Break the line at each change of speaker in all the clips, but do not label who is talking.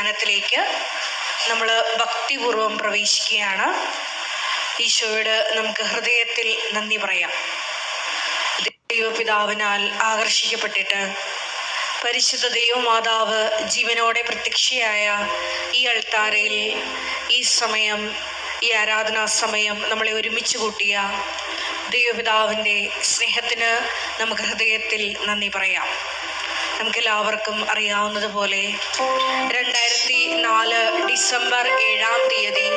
ധ്യാനത്തിലേക്ക് നമ്മൾ ഭക്തിപൂർവം പ്രവേശിക്കുകയാണ്. ഈശോയോട് നമുക്ക് ഹൃദയത്തിൽ നന്ദി പറയാം. ദൈവപിതാവിനാൽ ആകർഷിക്കപ്പെട്ടിട്ട് പരിശുദ്ധ ദൈവമാതാവ് ജീവനോടെ പ്രത്യക്ഷയായ ഈ അൾത്താരയിൽ ഈ സമയം, ഈ ആരാധനാ സമയം നമ്മളെ ഒരുമിച്ച് കൂട്ടിയ ദൈവപിതാവിൻ്റെ സ്നേഹത്തിന് നമുക്ക് ഹൃദയത്തിൽ നന്ദി പറയാം. നമുക്കെല്ലാവർക്കും അറിയാവുന്നതുപോലെ 2004 ഡിസംബർ 7-ാം തീയതി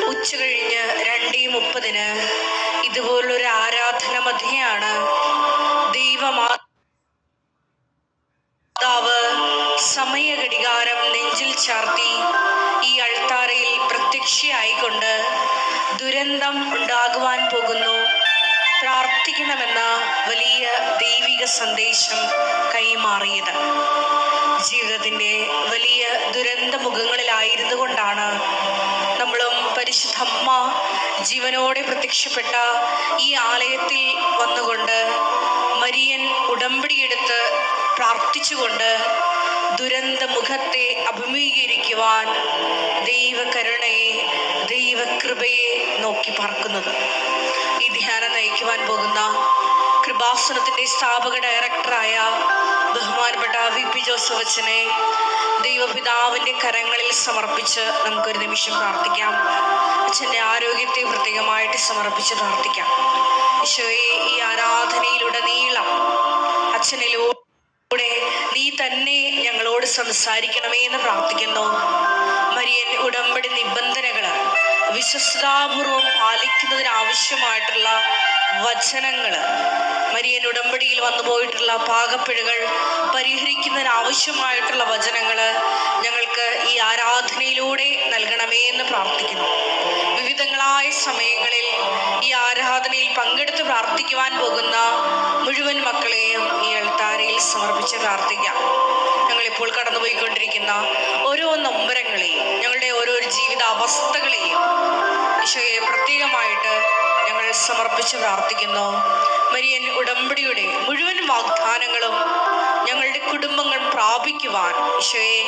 ഉച്ചകഴിഞ്ഞ് 2:30 ഇതുപോലൊരു ആരാധന മധ്യയാണ് ദൈവമാതാവ് സമയഘടികാരം നെഞ്ചിൽ ചാർത്തി ഈ അൾത്താരയിൽ പ്രത്യക്ഷയായിക്കൊണ്ട് ദുരന്തം ഉണ്ടാകുവാൻ പോകുന്നു, പ്രാർത്ഥിക്കണമെന്ന വലിയ ദൈവിക സന്ദേശം കൈമാറിയത്. ജീവിതത്തിൻ്റെ വലിയ ദുരന്ത മുഖങ്ങളിലായിരുന്നു കൊണ്ടാണ് നമ്മളും പരിശുദ്ധ അമ്മ ജീവനോടെ പ്രത്യക്ഷപ്പെട്ട ഈ ആലയത്തിൽ വന്നുകൊണ്ട് മരിയൻ ഉടമ്പടിയെടുത്ത് പ്രാർത്ഥിച്ചുകൊണ്ട് ദുരന്ത മുഖത്തെ അഭിമുഖീകരിക്കുവാൻ ദൈവകരുണയെ, ദൈവകൃപയെ നോക്കി പാർക്കുന്നത്. ഈ ധ്യാനം നയിക്കുവാൻ പോകുന്ന കൃപാസനത്തിൻ്റെ സ്ഥാപക ഡയറക്ടറായ ബഹുമാനപ്പെട്ട VP ജോസഫ് അച്ഛനെ ദൈവപിതാവിൻ്റെ കരങ്ങളിൽ സമർപ്പിച്ച് നമുക്കൊരു നിമിഷം പ്രാർത്ഥിക്കാം. അച്ഛൻ്റെ ആരോഗ്യത്തെ പ്രത്യേകമായിട്ട് സമർപ്പിച്ച് പ്രാർത്ഥിക്കാം. ഈശോയെ, ഈ ആരാധനയിലുടനീളം അച്ഛനിലൂടെ നീ തന്നെ ഞങ്ങളോട് സംസാരിക്കണമേ എന്ന് പ്രാർത്ഥിക്കുന്നു. മരിയൻ ഉടമ്പടി നിബന്ധനകൾ വിശ്വസ്താപൂർവം പാലിക്കുന്നതിനാവശ്യമായിട്ടുള്ള വചനങ്ങൾ, മരിയൻ ഉടമ്പടിയിൽ വന്നു പോയിട്ടുള്ള പാകപ്പിഴകൾ പരിഹരിക്കുന്നതിനാവശ്യമായിട്ടുള്ള വചനങ്ങൾ ഞങ്ങൾക്ക് ഈ ആരാധനയിലൂടെ നൽകണമേ എന്ന് പ്രാർത്ഥിക്കുന്നു. വിവിധങ്ങളായ സമയങ്ങളിൽ ഈ ആരാധനയിൽ പങ്കെടുത്ത് പ്രാർത്ഥിക്കുവാൻ പോകുന്ന മുഴുവൻ മക്കളെയും ഈ അൾത്താരയിൽ സമർപ്പിച്ച് പ്രാർത്ഥിക്കാം. ഞങ്ങളിപ്പോൾ കടന്നുപോയിക്കൊണ്ടിരിക്കുന്ന ഓരോ നൊമ്പരങ്ങളെയും, ഞങ്ങളുടെ ഓരോ ജീവിത അവസ്ഥകളെയും ഈശോയെ പ്രത്യേകമായിട്ട് ഞങ്ങൾ സമർപ്പിച്ച് പ്രാർത്ഥിക്കുന്നു. മരിയൻ ഉടമ്പടിയുടെ മുഴുവൻ വാഗ്ദാനങ്ങളും ഞങ്ങളുടെ കുടുംബങ്ങൾ പ്രാപിക്കുവാൻ ഈശോയെ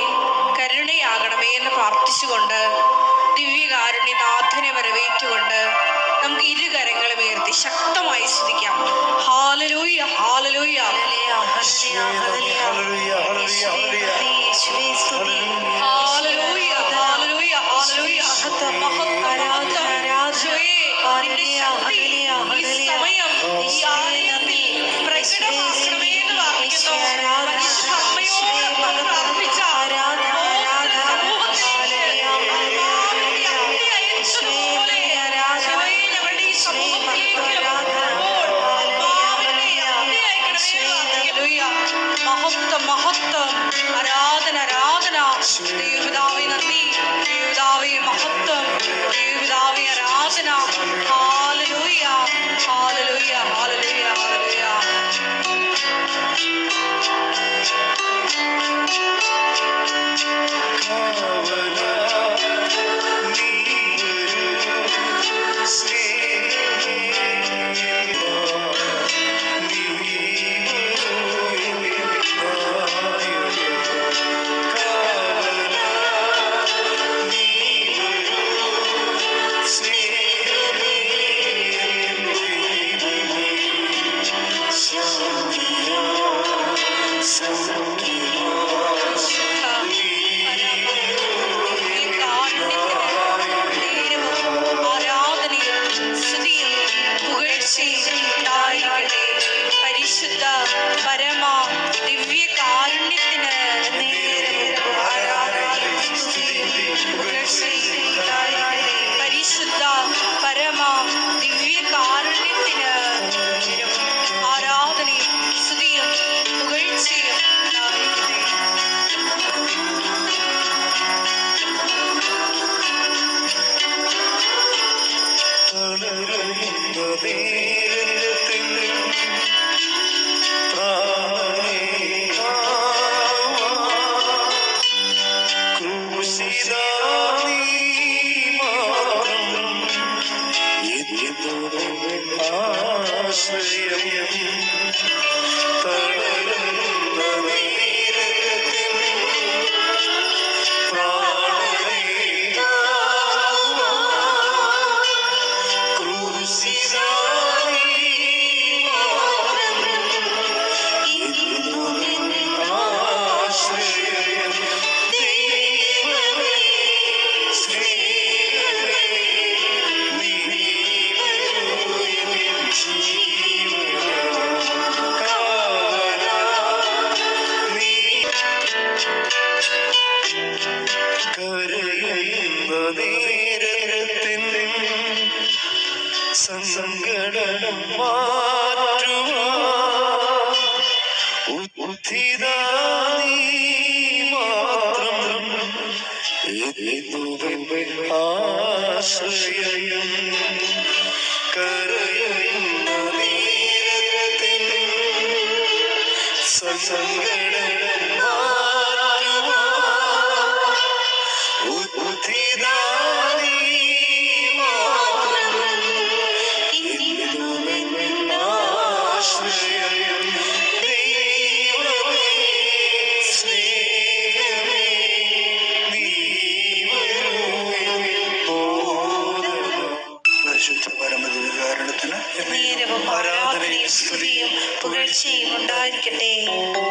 കരുണയാകണമേ എന്ന് പ്രാർത്ഥിച്ചുകൊണ്ട് ദിവ്യകാരുണ്യനാഥനെ വരവേറ്റുകൊണ്ട് നമുക്ക് ഇരുകരങ്ങളും ഉയർത്തി ശക്തമായി സ്തുതിക്കാം. ഹല്ലേലൂയ, ഹല്ലേലൂയ, ഹല്ലേലൂയ, ഹല്ലേലൂയ, ഹല്ലേലൂയ, ഹല്ലേലൂയ. മഹത്വം, ആരാധന, ആരാധന. ദൈവപിതാവേ നന്ദി, ദൈവപിതാവേ മഹത്വം, ദൈവപിതാവേ ആരാധന. ഹല്ലേലൂയ, ഹല്ലേലൂയ, ഹല്ലേലൂയ, ഹല്ലേലൂയ.
ആശ്രയം കരയുന്ന നീരകത്തിൽ സങ്കടം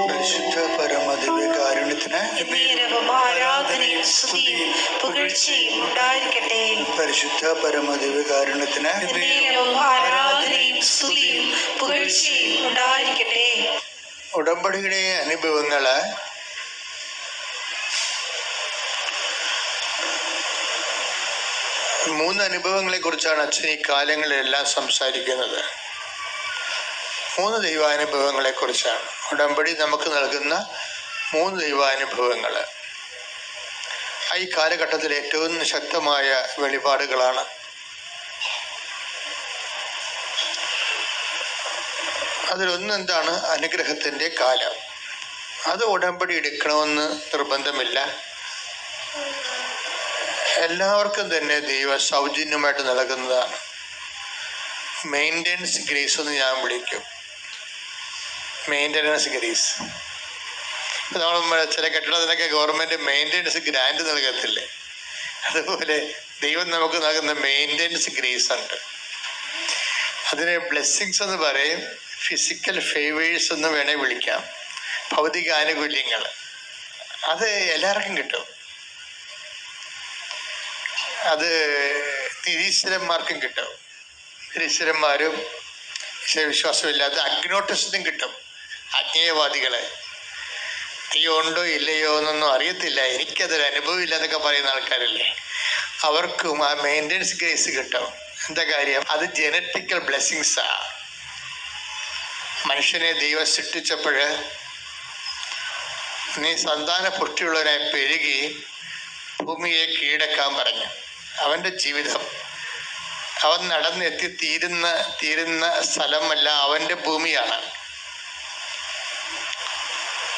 പരിശുദ്ധ പരമദിവ്യകാരുണ്യത്തിന്
നേരവും ആരാധനയും സ്തുതിയും പുകഴ്ചയും ഉണ്ടായിരിക്കട്ടെ.
പരിശുദ്ധ പരമദിവ്യകാരുണ്യത്തിന്
നേരവും ആരാധനയും സ്തുതിയും പുകഴ്ചയും ഉണ്ടായിരിക്കട്ടെ.
ഉടമ്പടിയുടെ അനുഭവങ്ങള് മൂന്ന് അനുഭവങ്ങളെ കുറിച്ചാണ് അച്ഛൻ ഈ കാലങ്ങളിലെല്ലാം സംസാരിക്കുന്നത്. മൂന്ന് ദൈവാനുഭവങ്ങളെ കുറിച്ചാണ് ഉടമ്പടി നമുക്ക് നൽകുന്ന മൂന്ന് ദൈവാനുഭവങ്ങൾ. ഈ കാലഘട്ടത്തിൽ ഏറ്റവും ശക്തമായ വെളിപാടുകളാണ്. അതിലൊന്ന് എന്താണ്? അനുഗ്രഹത്തിൻ്റെ കാലം. അത് ഉടമ്പടി എടുക്കണമെന്ന് നിർബന്ധമില്ല. എല്ലാവർക്കും തന്നെ ദൈവ സൗജന്യമായിട്ട് നൽകുന്നതാണ്. മെയിൻ്റനൻസ് ഗ്രേസ് എന്ന് ഞാൻ വിളിക്കും. Maintenance grace. നമ്മൾ ചില കെട്ടിടത്തിനൊക്കെ ഗവൺമെൻറ് മെയിൻ്റനൻസ് ഗ്രാൻഡ് നൽകത്തില്ലേ? അതുപോലെ ദൈവം നമുക്ക് നൽകുന്ന മെയിൻ്റനൻസ് ഗ്രേസ് ഉണ്ട്. അതിന് ബ്ലെസ്സിങ്സ് എന്ന് പറയും, ഫിസിക്കൽ ഫേവേഴ്സ് എന്ന് വേണേൽ വിളിക്കാം, ഭൗതിക ആനുകൂല്യങ്ങൾ. അത് എല്ലാവർക്കും കിട്ടും. അത് നിരീശ്വരന്മാർക്കും കിട്ടും. നിരീശ്വരന്മാരും വിശ്വാസമില്ലാത്ത അഗ്നോട്ടിസ്റ്റിനും കിട്ടും. അജ്ഞേയവാദികളെ ദൈവം ഉണ്ടോ ഇല്ലയോ എന്നൊന്നും അറിയത്തില്ല, എനിക്കതൊരു അനുഭവം ഇല്ലെന്നൊക്കെ പറയുന്ന ആൾക്കാരല്ലേ, അവർക്കും ആ മെയിൻ്റനൻസ് ഗ്രേസ് കിട്ടും. എന്താ കാര്യം? അത് ജനറ്റിക്കൽ ബ്ലെസ്സിങ്സാ. മനുഷ്യനെ ദൈവം സൃഷ്ടിച്ചപ്പോൾ നീ സന്താന പുഷ്ടിയുള്ളവനായി പെരുകി ഭൂമിയെ കീഴടക്കാൻ പറഞ്ഞു. അവൻ്റെ ജീവിതം അവൻ നടന്നെത്തി തീരുന്ന സ്ഥലമല്ല, അവൻ്റെ ഭൂമിയാണ്.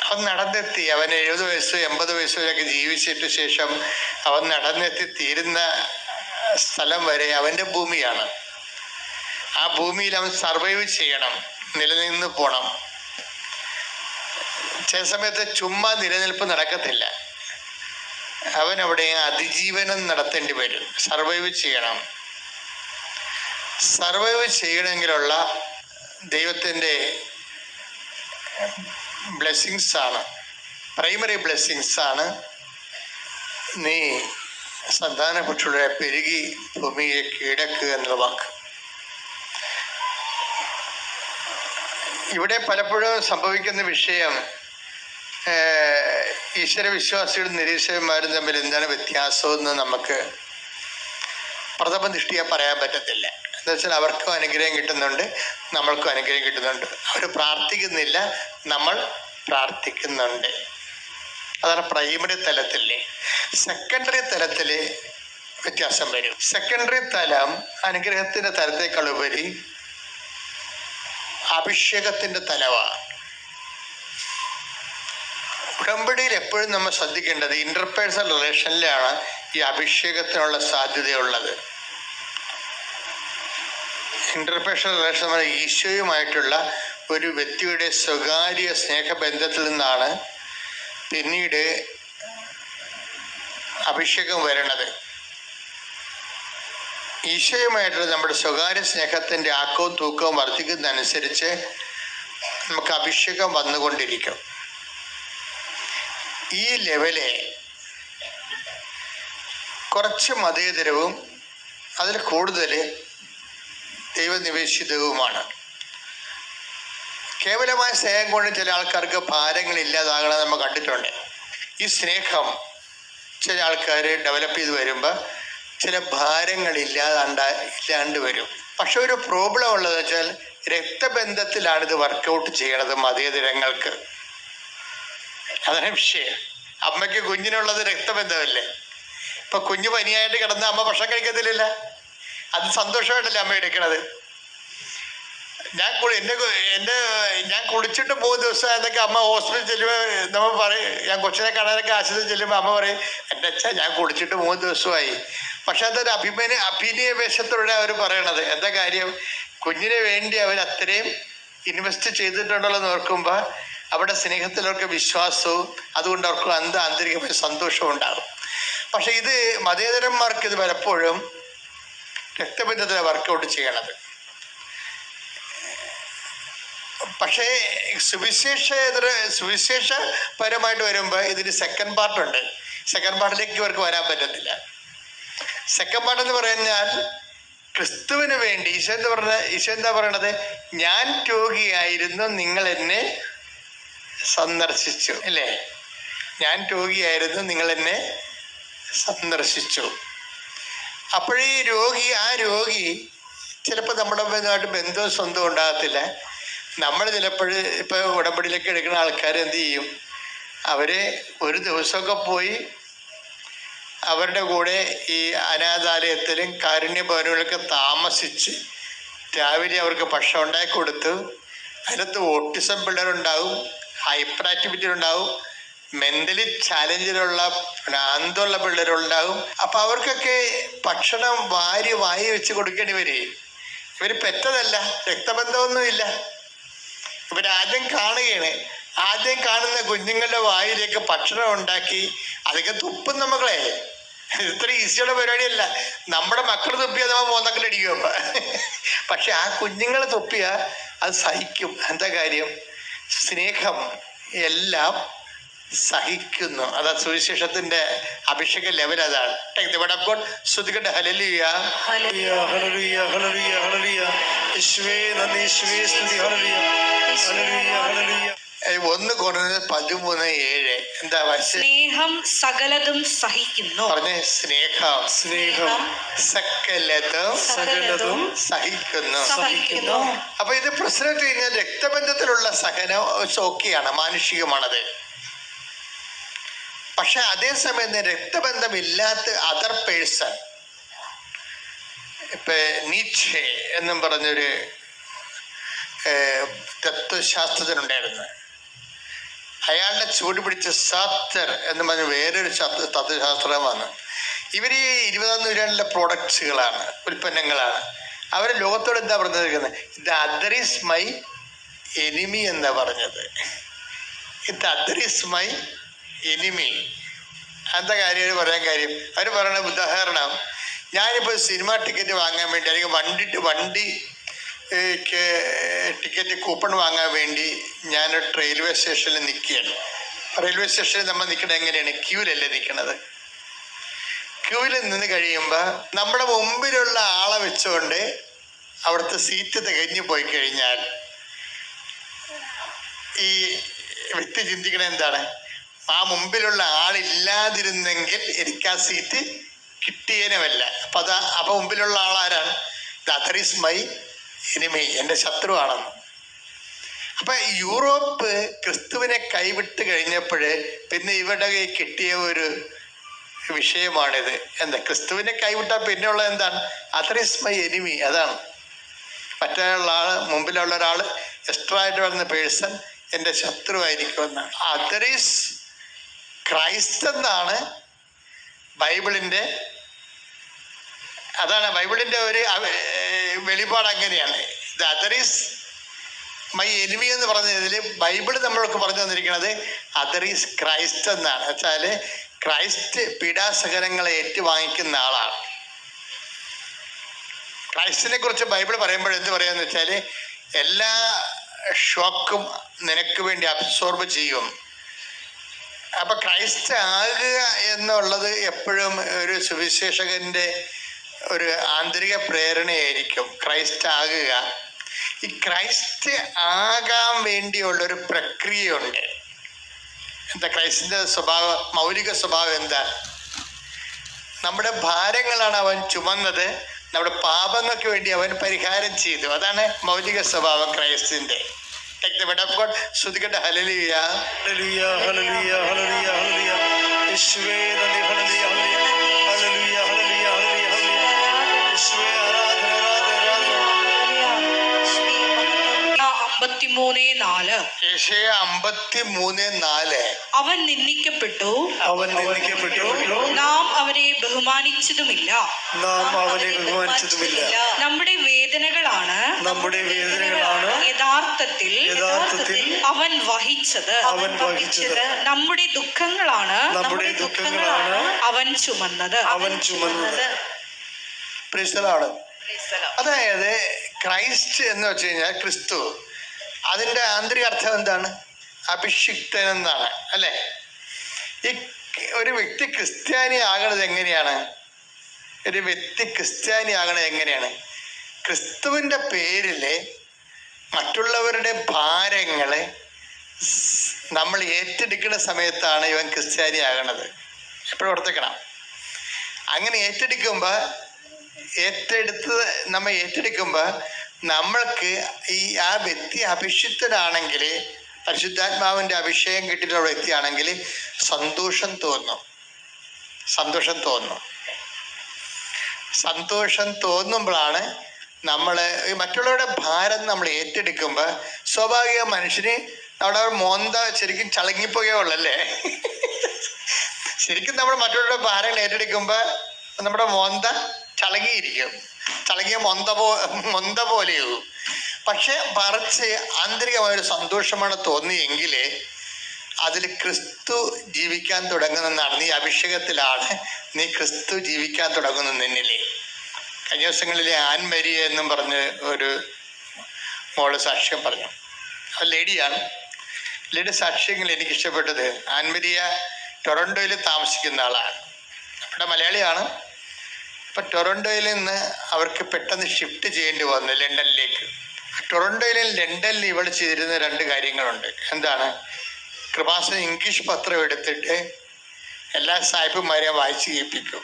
അവൻ നടന്നെത്തി, അവൻ 70 വയസ്സ് 80 വയസ്സ് വരെയൊക്കെ ജീവിച്ചിട്ട് ശേഷം അവൻ നടന്നെത്തി തീരുന്ന സ്ഥലം വരെ അവൻ്റെ ഭൂമിയാണ്. ആ ഭൂമിയിൽ അവൻ സർവൈവ് ചെയ്യണം, നിലനിന്ന് പോണം. ചില സമയത്ത് ചുമ്മാ നിലനിൽപ്പ് നടക്കത്തില്ല. അവൻ അവിടെ അതിജീവനം നടത്തേണ്ടി വരും. സർവൈവ് ചെയ്യണം. സർവൈവ് ചെയ്യണമെങ്കിലുള്ള ദൈവത്തിൻ്റെ ബ്ലെസ്സിങ്സ് ആണ്, പ്രൈമറി ബ്ലെസ്സിങ്സ് ആണ് നീ സന്താനപുത്രരുടെ പെരുകി ഭൂമിയെ കീഴടക്കുക എന്നുള്ള വാക്ക്. ഇവിടെ പലപ്പോഴും സംഭവിക്കുന്ന വിഷയം, ഈശ്വര വിശ്വാസികളും നിരീശ്വരന്മാരും തമ്മിൽ എന്താണ് വ്യത്യാസമെന്ന് നമുക്ക് പ്രഥമ ദൃഷ്ടിയാ പറയാൻ പറ്റത്തില്ല. എന്താ വെച്ചാൽ അവർക്കും അനുഗ്രഹം കിട്ടുന്നുണ്ട്, നമ്മൾക്കും അനുഗ്രഹം കിട്ടുന്നുണ്ട്. അവർ പ്രാർത്ഥിക്കുന്നില്ല, നമ്മൾ പ്രാർത്ഥിക്കുന്നുണ്ട്. അതാണ് പ്രൈമറി തലത്തിലെ. സെക്കൻഡറി തലത്തിൽ വ്യത്യാസം വരും. സെക്കൻഡറി തലം അനുഗ്രഹത്തിൻ്റെ തലത്തേക്കാൾ ഉപരി അഭിഷേകത്തിൻ്റെ തലമാണ്. ഉടമ്പടിയിൽ എപ്പോഴും നമ്മൾ ശ്രദ്ധിക്കേണ്ടത് ഇന്റർപേഴ്സണൽ റിലേഷനിലാണ് ഈ അഭിഷേകത്തിനുള്ള സാധ്യതയുള്ളത്. ഇന്റർപേഴ്സണൽ റിലേഷൻ നമ്മൾ ഈശോയുമായിട്ടുള്ള ഒരു വ്യക്തിയുടെ സ്വകാര്യ സ്നേഹബന്ധത്തിൽ നിന്നാണ് പിന്നീട് അഭിഷേകം വരണത്. ഈശോയുമായിട്ടുള്ള നമ്മുടെ സ്വകാര്യ സ്നേഹത്തിൻ്റെ ആക്കവും തൂക്കവും വർദ്ധിക്കുന്നതനുസരിച്ച് നമുക്ക് അഭിഷേകം വന്നുകൊണ്ടിരിക്കും. ഈ ലെവലെ കുറച്ച് മതേതരവും അതിൽ കൂടുതൽ ദൈവനിവേശിതവുമാണ്. കേവലമായ സ്നേഹം കൊണ്ട് ചില ആൾക്കാർക്ക് ഭാരങ്ങളില്ലാതാകണം നമ്മൾ കണ്ടിട്ടുണ്ട്. ഈ സ്നേഹം ചില ആൾക്കാർ ഡെവലപ്പ് ചെയ്ത് വരുമ്പോൾ ചില ഭാരങ്ങളില്ലാണ്ട് വരും. പക്ഷെ ഒരു പ്രോബ്ലം ഉള്ളത് വെച്ചാൽ രക്തബന്ധത്തിലാണിത് വർക്കൗട്ട് ചെയ്യണത് മതേതരങ്ങൾക്ക്. അതാണ് വിഷയം. അമ്മയ്ക്ക് കുഞ്ഞിനുള്ളത് രക്തബന്ധമല്ലേ. ഇപ്പൊ കുഞ്ഞു പനിയായിട്ട് കിടന്ന അമ്മ ഭക്ഷണം കഴിക്കത്തില്ല. അത് സന്തോഷമായിട്ടല്ലേ അമ്മ എടുക്കണത്. ഞാൻ കുളിച്ചിട്ട് 3 ദിവസം അതൊക്കെ അമ്മ ഹോസ്പിറ്റലിൽ ചെല്ലുമ്പോൾ നമ്മൾ പറയും, ഞാൻ കൊച്ചിനെ കാണാനൊക്കെ ആശുപത്രിയിൽ ചെല്ലുമ്പോൾ അമ്മ പറയും, എൻ്റെ അച്ഛാ ഞാൻ കുളിച്ചിട്ട് 3 ദിവസമായി. പക്ഷെ അതൊരു അഭിനയവേശത്തോടെ അവർ പറയണത്. എന്താ കാര്യം? കുഞ്ഞിന് വേണ്ടി അവർ അത്രയും ഇൻവെസ്റ്റ് ചെയ്തിട്ടുണ്ടല്ലോ എന്ന് ഓർക്കുമ്പോൾ അവിടെ സ്നേഹത്തിലവർക്ക് വിശ്വാസവും അതുകൊണ്ട് അവർക്ക് ആന്തരികമായ സന്തോഷവും ഉണ്ടാകും. പക്ഷെ ഇത് മതേതരന്മാർക്ക് ഇത് പലപ്പോഴും രക്തബന്ധത്തിലെ വർക്കൗട്ട് ചെയ്യണത്. പക്ഷേ സുവിശേഷപരമായിട്ട് വരുമ്പോൾ ഇതിന് സെക്കൻഡ് പാർട്ടുണ്ട്. സെക്കൻഡ് പാർട്ടിലേക്ക് ഇവർക്ക് വരാൻ പറ്റത്തില്ല. സെക്കൻഡ് പാർട്ട് എന്ന് പറഞ്ഞാൽ ക്രിസ്തുവിന് വേണ്ടി ഈശോ എന്താ പറയണത്? ഞാൻ രോഗിയായിരുന്നു, നിങ്ങൾ എന്നെ സന്ദർശിച്ചു, അല്ലേ? ഞാൻ രോഗിയായിരുന്നു, നിങ്ങൾ എന്നെ സന്ദർശിച്ചു. അപ്പോഴീ ആ രോഗി ചിലപ്പോൾ നമ്മുടെ ബന്ധവും സ്വന്തം ഉണ്ടാകത്തില്ല. നമ്മൾ ചിലപ്പോൾ ഇപ്പോൾ ഉടമ്പടിയിലേക്ക് എടുക്കുന്ന ആൾക്കാർ എന്ത് ചെയ്യും? അവരെ ഒരു ദിവസമൊക്കെ പോയി അവരുടെ കൂടെ ഈ അനാഥാലയത്തിലും കാരുണ്യഭവനുകളൊക്കെ താമസിച്ച് രാവിലെ അവർക്ക് ഭക്ഷണം ഉണ്ടാക്കി കൊടുത്ത്, അതിനകത്ത് ഓട്ടിസം പിള്ളേരുണ്ടാവും, ഹൈപ്പർ ആക്ടിവിറ്റി ഉണ്ടാവും, മെൻ്റലി ചാലഞ്ചിലുള്ള ഭ്രാന്തുള്ള പിള്ളേരുണ്ടാകും. അപ്പം അവർക്കൊക്കെ ഭക്ഷണം വായി വെച്ച് കൊടുക്കേണ്ടി വരും. ഇവർ പെറ്റതല്ല, രക്തബന്ധമൊന്നുമില്ല. ഇവരാദ്യം കാണുകയാണ്. ആദ്യം കാണുന്ന കുഞ്ഞുങ്ങളുടെ വായിലേക്ക് ഭക്ഷണം ഉണ്ടാക്കി അതൊക്കെ തുപ്പും നമ്മളെ. ഇത്ര ഈസിയുള്ള പരിപാടിയല്ല. നമ്മുടെ മക്കൾ തുപ്പിയാൽ നമ്മൾ മോന്തക്കല്ലടിക്കും. അപ്പം പക്ഷെ ആ കുഞ്ഞുങ്ങൾ തുപ്പിയാൽ അത് സഹിക്കും. എന്താ കാര്യം? സ്നേഹം എല്ലാം സഹിക്കുന്നു. അതാ സുവിശേഷത്തിന്റെ അഭിഷേക ലെവൽ. അതാണ്. ശ്രുതികട്ടെ ഹല്ലേലൂയ,
ഹല്ലേലൂയ, ഹല്ലേലൂയ, ഹല്ലേലൂയ, ഹല്ലേലൂയ. യേശുവേ നന്ദി, യേശുവേ സ്തുതി. ഹല്ലേലൂയ, ഹല്ലേലൂയ, ഹല്ലേലൂയ.
1 കൊരിന്ത്യർ 13:7 എന്താ വായിച്ചേ?
സ്നേഹം സകലതും സഹിക്കുന്നു.
പറഞ്ഞേ, സ്നേഹം സകലതും സഹിക്കുന്നു. അപ്പൊ ഇത് പ്രശ്നം കഴിഞ്ഞാൽ രക്തബന്ധത്തിലുള്ള സഹനം ഓക്കെയാണ്, മാനുഷികമാണത്. പക്ഷെ അതേസമയം രക്തബന്ധമില്ലാത്ത അതർ പേഴ്സൺ, ഇപ്പൊ നീച്ചെ എന്നും പറഞ്ഞൊരു തത്വശാസ്ത്രജ്ഞനുണ്ടായിരുന്നു. അയാളുടെ ചൂട് പിടിച്ച സാത്തർ എന്ന് പറഞ്ഞ വേറൊരു തത്വശാസ്ത്രമാണ്. ഇവർ ഈ 20ാം നൂറ്റാണ്ടിലെ പ്രോഡക്ട്സുകളാണ്, ഉൽപ്പന്നങ്ങളാണ്. അവർ ലോകത്തോട് എന്താ പറഞ്ഞിരിക്കുന്നത്? ഇത് അതർ ഈസ് മൈ എനിമി എന്നാ പറഞ്ഞത്. ഇത് അതർ ഈസ് മൈ എനിമി. എന്താ കാര്യം അവർ പറയാൻ കാര്യം? അവർ പറയണ ഉദാഹരണം, ഞാനിപ്പോൾ സിനിമ ടിക്കറ്റ് വാങ്ങാൻ വേണ്ടി അല്ലെങ്കിൽ വണ്ടി ടിക്കറ്റ് കൂപ്പൺ വാങ്ങാൻ വേണ്ടി ഞാനൊരു റെയിൽവേ സ്റ്റേഷനിൽ നിൽക്കുകയാണ്. റെയിൽവേ സ്റ്റേഷനിൽ നമ്മൾ നിൽക്കുന്നത് എങ്ങനെയാണ്? ക്യൂവിലല്ലേ നിൽക്കുന്നത്. ക്യൂവിൽ നിന്ന് കഴിയുമ്പോൾ നമ്മുടെ മുമ്പിലുള്ള ആളെ വെച്ചുകൊണ്ട് അവിടുത്തെ സീറ്റ് തികഞ്ഞു പോയി കഴിഞ്ഞാൽ ഈ വ്യക്തി ചിന്തിക്കണത് എന്താണ്? ആ മുമ്പിലുള്ള ആളില്ലാതിരുന്നെങ്കിൽ എനിക്ക് ആ സീറ്റ് കിട്ടിയേനുമല്ല. അപ്പൊ മുമ്പിലുള്ള ആളാരാണ്? ദാറ്റ് ഈസ് മൈ എനിമി, എൻ്റെ ശത്രുവാണെന്ന്. അപ്പൊ യൂറോപ്പ് ക്രിസ്തുവിനെ കൈവിട്ട് കഴിഞ്ഞപ്പോൾ പിന്നെ ഇവരുടെ കൈ കിട്ടിയ ഒരു വിഷയമാണിത്. എന്താ? ക്രിസ്തുവിനെ കൈവിട്ടാൽ പിന്നെയുള്ളത് എന്താണ്? That is my enemy. അതാണ്. മറ്റുള്ള ആള്, മുമ്പിലുള്ള ഒരാൾ, എക്സ്ട്രാ ആയിട്ട് വരുന്ന പേഴ്സൺ എൻ്റെ ശത്രുവായിരിക്കുമെന്നാണ്. ദാറ്റ് ഈസ് ക്രൈസ്റ്റ് എന്നാണ് ബൈബിളിൻ്റെ. അതാണ് ബൈബിളിൻ്റെ ഒരു വെളിപാട്. അങ്ങനെയാണ്. The other is my enemy എന്ന് പറഞ്ഞതിൽ ബൈബിൾ നമ്മൾക്ക് പറഞ്ഞു തന്നിരിക്കുന്നത് അതർ ഈസ് ക്രൈസ്റ്റ് എന്നാണ്. വെച്ചാൽ ക്രൈസ്റ്റ് പീഡാസഹനങ്ങളെ ഏറ്റുവാങ്ങിക്കുന്ന ആളാണ്. ക്രൈസ്റ്റിനെ കുറിച്ച് ബൈബിൾ പറയുമ്പോൾ എന്ത് പറയാന്ന് വെച്ചാൽ എല്ലാ ഷോക്കും നിനക്ക് വേണ്ടി അബ്സോർബ് ചെയ്യും. അപ്പൊ ക്രൈസ്റ്റ് ആകുക എന്നുള്ളത് എപ്പോഴും ഒരു സുവിശേഷകന്റെ ഒരു ആന്തരിക പ്രേരണയായിരിക്കും. ക്രൈസ്റ്റ് ആകുക. ഈ ക്രൈസ്റ്റ് ആകാൻ വേണ്ടിയുള്ളൊരു പ്രക്രിയയുണ്ട്. എന്താ ക്രൈസ്റ്റിന്റെ സ്വഭാവം? മൗലിക സ്വഭാവം എന്താ? നമ്മുടെ ഭാരങ്ങളാണ് അവൻ ചുമന്നത്, നമ്മുടെ പാപങ്ങൾക്ക് വേണ്ടി അവൻ പരിഹാരം ചെയ്തു. അതാണ് മൗലിക സ്വഭാവം ക്രൈസ്റ്റിന്റെ. ശ്രുതികട്ടെ ഹല്ലേലൂയ,
ഹല്ലേലൂയ, ഹല്ലേലൂയ, ഹല്ലേലൂയ, ഹല്ലേലൂയ. യേശുവേ നന്ദി, ഹല്ലേലൂയ, ഹല്ലേലൂയ,
53:4.
യെശയ്യാ 53:4.
അവൻ നിന്ദിക്കപ്പെട്ടു,
അവൻ നിന്ദിക്കപ്പെട്ടു,
നാം അവനെ ബഹുമാനിച്ചതുമില്ല.
നാം അവനെ ബഹുമാനിച്ചതുമില്ല.
നമ്മുടെ വേദനകളാണ്
നമ്മുടെ വേദനകളാണ്
യഥാർത്ഥത്തിൽ അവൻ വഹിച്ചത്. നമ്മുടെ ദുഃഖങ്ങളാണ് അവൻ ചുമന്നത്.
പ്രിസ്തലാണ്. അതായത് ക്രൈസ്റ്റ് എന്ന് വെച്ച് കഴിഞ്ഞാൽ ക്രിസ്തു, അതിൻ്റെ ആന്തരിക അർത്ഥം എന്താണ്? അഭിഷിക്തൻ എന്നാണ്, അല്ലേ? ഈ ഒരു വ്യക്തി ക്രിസ്ത്യാനി ആകണത് എങ്ങനെയാണ്? ഒരു വ്യക്തി ക്രിസ്ത്യാനി ആകണത് എങ്ങനെയാണ്? ക്രിസ്തുവിൻ്റെ പേരിൽ മറ്റുള്ളവരുടെ ഭാരങ്ങളെ നമ്മൾ ഏറ്റെടുക്കുന്ന സമയത്താണ് ഇവൻ ക്രിസ്ത്യാനി ആകണത്. എപ്പോഴും ഓർത്തിക്കണം. അങ്ങനെ ഏറ്റെടുക്കുമ്പോൾ നമ്മൾക്ക് ആ വ്യക്തി അഭിഷിക്തനാണെങ്കിൽ, പരിശുദ്ധാത്മാവിൻ്റെ അഭിഷേകം കിട്ടിയിട്ടുള്ള വ്യക്തിയാണെങ്കിൽ സന്തോഷം തോന്നുമ്പോഴാണ് നമ്മൾ മറ്റുള്ളവരുടെ ഭാരം നമ്മൾ ഏറ്റെടുക്കുമ്പോൾ സ്വാഭാവിക മനുഷ്യന് അവിടെ മോന്ത ശരിക്കും ചളങ്ങിപ്പോയുള്ളല്ലേ. ശരിക്കും നമ്മൾ മറ്റുള്ളവരുടെ ഭാരങ്ങൾ ഏറ്റെടുക്കുമ്പോൾ നമ്മുടെ മോന്ത ചളങ്ങിയ മൊന്ത പോലെയാകും. പക്ഷെ മറിച്ച് ആന്തരികമായൊരു സന്തോഷമാണ് തോന്നിയെങ്കിൽ അതിൽ ക്രിസ്തു ജീവിക്കാൻ തുടങ്ങുന്നതാണ്. നീ അഭിഷേകത്തിലാണ്, നീ ക്രിസ്തു ജീവിക്കാൻ തുടങ്ങുന്നു നിന്നിലെ. കഴിഞ്ഞ ദിവസങ്ങളിലെ ആൻമരിയ എന്നും പറഞ്ഞ് ഒരു മോള് സാക്ഷ്യം പറഞ്ഞു. അത് ലേഡിയാണ്. ലേഡി സാക്ഷ്യങ്ങൾ എനിക്കിഷ്ടപ്പെട്ടത്, ആൻമരിയ ടൊറൻഡോയിൽ താമസിക്കുന്ന ആളാണ്, നമ്മുടെ മലയാളിയാണ്. ഇപ്പം ടൊറൻഡോയിൽ നിന്ന് അവർക്ക് പെട്ടെന്ന് ഷിഫ്റ്റ് ചെയ്യേണ്ടി വന്നു ലണ്ടനിലേക്ക്. ടൊറൻഡോയിലും ലണ്ടനിലും ഇവൾ ചെയ്തിരുന്ന 2 കാര്യങ്ങളുണ്ട്. എന്താണ്? കൃപാസന ഇംഗ്ലീഷ് പത്രം എടുത്തിട്ട് എല്ലാ സായിപ്പുമാരെയും വായിച്ച് കേൾപ്പിക്കും.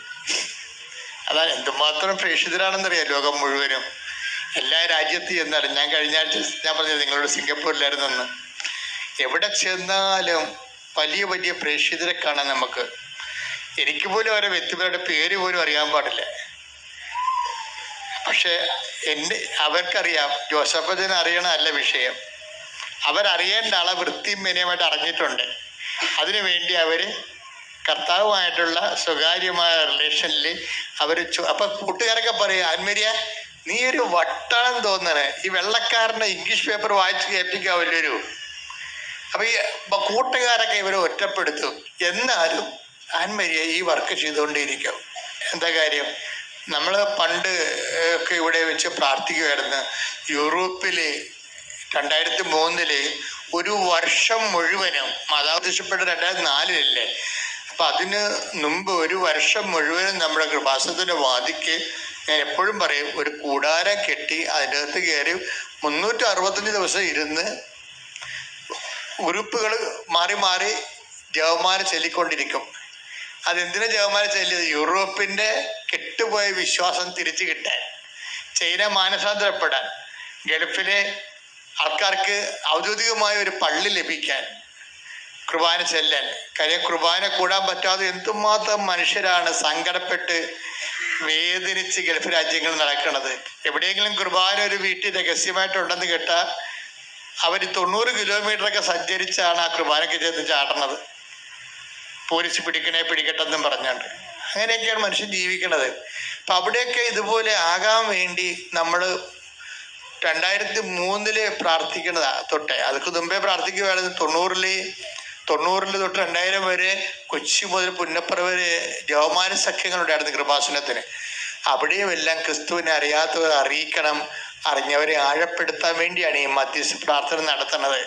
അതാണ് എന്തുമാത്രം പ്രേക്ഷിതരാണെന്നറിയാം ലോകം മുഴുവനും, എല്ലാ രാജ്യത്തും ചെന്നാലും. ഞാൻ കഴിഞ്ഞ ആഴ്ച ഞാൻ പറഞ്ഞത് നിങ്ങളോട് സിംഗപ്പൂരിലായിരുന്നെന്ന്. എവിടെ ചെന്നാലും വലിയ വലിയ പ്രേക്ഷിതരെ കാണാൻ നമുക്ക്. എനിക്ക് പോലും ഓരോ വ്യക്തികളുടെ പേര് പോലും അറിയാൻ പാടില്ല. പക്ഷെ അവർക്കറിയാം. ജോസഫ് അച്ഛനെ അറിയണമല്ല വിഷയം, അവരറിയേണ്ട ആളെ വൃത്തിയും മെനയുമായിട്ട് അറിഞ്ഞിട്ടുണ്ട്. അതിനുവേണ്ടി അവർ കർത്താവുമായിട്ടുള്ള സ്വകാര്യമായ റിലേഷനിൽ അപ്പം കൂട്ടുകാരൊക്കെ പറയും, ആൻമരിയ നീ ഒരു വട്ടാളം തോന്നണേ, ഈ വെള്ളക്കാരൻ്റെ ഇംഗ്ലീഷ് പേപ്പർ വായിച്ച് കേൾപ്പിക്കാവില്ലൊരു. അപ്പം ഈ കൂട്ടുകാരൊക്കെ ഇവരെ ഒറ്റപ്പെടുത്തും. എന്നാലും ആൻമരിയ ഈ വർക്ക് ചെയ്തുകൊണ്ടേയിരിക്കും. എന്താ കാര്യം? നമ്മൾ പണ്ട് ഒക്കെ ഇവിടെ വെച്ച് പ്രാർത്ഥിക്കുമായിരുന്നു. യൂറോപ്പിൽ 2003 1 വർഷം മുഴുവനും, മാതാവതീശപ്പെട്ട 2004 അപ്പം അതിന് മുമ്പ് 1 വർഷം മുഴുവനും നമ്മുടെ കൃപാസനത്തിൻ്റെ വാതിക്ക് ഞാൻ എപ്പോഴും പറയും, ഒരു കൂടാരം കെട്ടി അതിനകത്ത് കയറി 365 ദിവസം ഇരുന്ന് ഗ്രൂപ്പുകൾ മാറി മാറി ജപമാല ചൊല്ലിക്കൊണ്ടിരിക്കും. അതെന്തിനാ ജപമാല ചൊല്ലിയത്? യൂറോപ്പിൻ്റെ കെട്ടുപോയ വിശ്വാസം തിരിച്ചു കിട്ടാൻ, ചൈന മാനസാന്തരപ്പെടാൻ, ഗൾഫിലെ ആൾക്കാർക്ക് ഔദ്യോഗികമായ ഒരു പള്ളി ലഭിക്കാൻ, കുർബാന ചെല്ലാൻ. കാര്യം കുർബാന കൂടാൻ പറ്റാതെ എന്തുമാത്രം മനുഷ്യരാണ് സങ്കടപ്പെട്ട് വേദനിച്ച് ഗൾഫ് രാജ്യങ്ങൾ നടക്കുന്നത്. എവിടെയെങ്കിലും കുർബാന ഒരു വീട്ടിൽ രഹസ്യമായിട്ടുണ്ടെന്ന് കേട്ടാൽ അവർ 90 കിലോമീറ്ററൊക്കെ സഞ്ചരിച്ചാണ് ആ കുർബാനയ്ക്ക് ചെന്ന് ചാടണത്. പോലീസ് പിടിക്കട്ടെന്നും പറഞ്ഞുകൊണ്ട്. അങ്ങനെയൊക്കെയാണ് മനുഷ്യൻ ജീവിക്കണത്. അപ്പം അവിടെയൊക്കെ ഇതുപോലെ ആകാൻ വേണ്ടി നമ്മൾ 2003 പ്രാർത്ഥിക്കണതാ തൊട്ടേ. അതൊക്കെ മുമ്പേ പ്രാർത്ഥിക്കുകയായിരുന്നു. 90 തൊട്ട് 2000 വരെ കൊച്ചി മുതൽ പുന്നപ്പുറ വരെ ജവമാന സഖ്യങ്ങളുണ്ടായിരുന്നു കൃപാസനത്തിന്. അവിടെയും എല്ലാം ക്രിസ്തുവിനെ അറിയാത്തവർ അറിയിക്കണം, അറിഞ്ഞവരെ ആഴപ്പെടുത്താൻ വേണ്ടിയാണ് ഈ മധ്യസ്ഥ പ്രാർത്ഥന നടത്തുന്നത്.